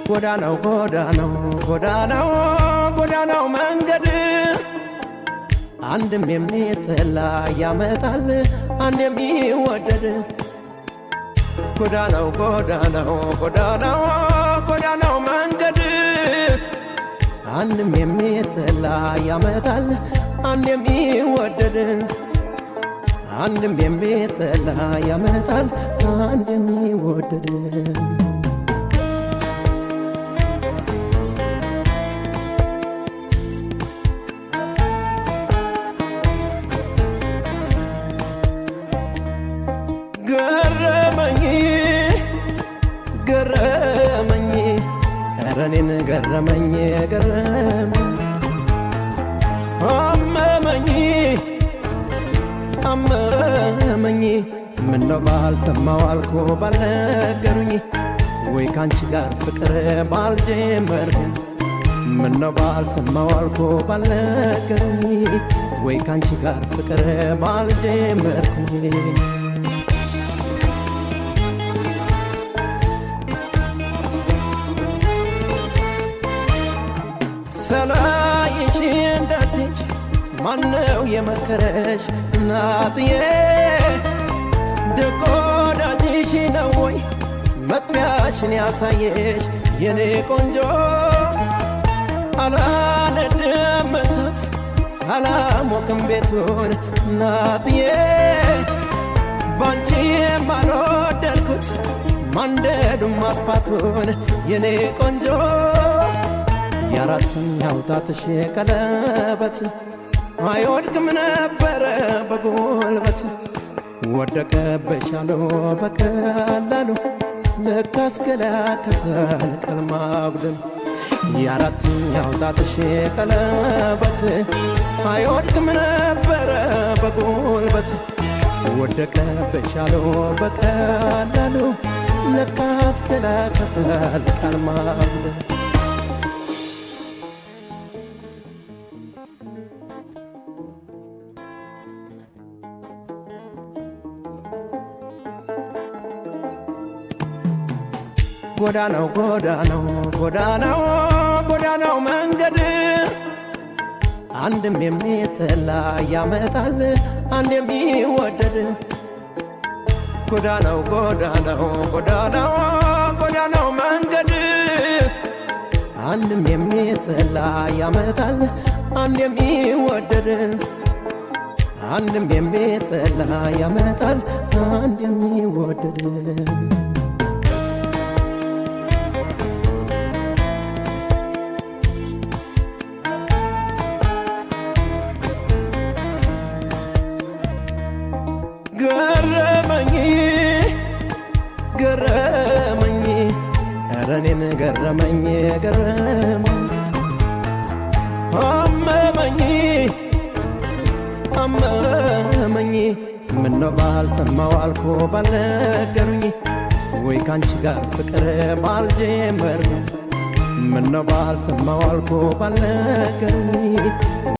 ጎዳናው ጎዳናው ጎዳናው ጎዳናው መንገድ አንድም የሚጠላ ያመጣል አንድ የሚወደድ ጎዳናው ጎዳናው ጎዳናው ጎዳናው መንገድ አንድም የሚጠላ ያመጣል አንድ የሚወደድ አንድም የሚጠላ ያመጣል አንድ የሚወደድ ገረመኝ እረኔን ገረመኝ ገረመኝ አመመኝ ምነው ባልሰማው አልኩ ባልነገሩኝ ወይ ካንቺ ጋር ፍቅር ባልጀመርኩ ምነው ባልሰማው አልኩ ባልነገሩኝ ወይ ካንቺ ጋር ፍቅር ባልጀመርኩ ሰላይሽ እንዳትሄጂ ማነው የመከረሽ እናትዬ ደግ ወዳጅሽ ነው ወይ መጥፊያሽን ያሳየሽ የኔ ቆንጆ አላነድም እሳት አላሞቅም ቤቱን እናትዬ ባንቺ የማልወደድኩት ማንደዱን ማጥፋቱን የኔ ቆንጆ የአራተኛው ጣትሽ ቀለበት አይወድቅም ነበረ በጉልበት ወደቀብሻለሁ በቀላሉ ለካስ ገላ ከሰል ቀን ማጉደል የአራተኛው ጣትሽ ቀለበት አይወድቅም ነበረ በጉልበት ወደቀብሻለሁ በቀላሉ ለካስ ገላ ከሰል ቀን ማጉደል ጎዳናው ጎዳናው ጎዳናው ጎዳናው መንገድ አንድም የሚጠላ ያመጣል አንድ የሚወደድ ጎዳናው ጎዳናው ጎዳናው ጎዳናው መንገድ አንድም የሚጠላ ያመጣል አንድ የሚወደድ አንድም የሚጠላ ያመጣል አንድ የሚወደድ ገረመኝ እረኔን ገረመኝ ገረመኝ አመመኝ ምነው ባልሰማው አልኩ ባልነገሩኝ ወይ ካንቺ ጋር ፍቅር ባልጀመርኩ ምነው ባልሰማው አልኩ ባልነገሩኝ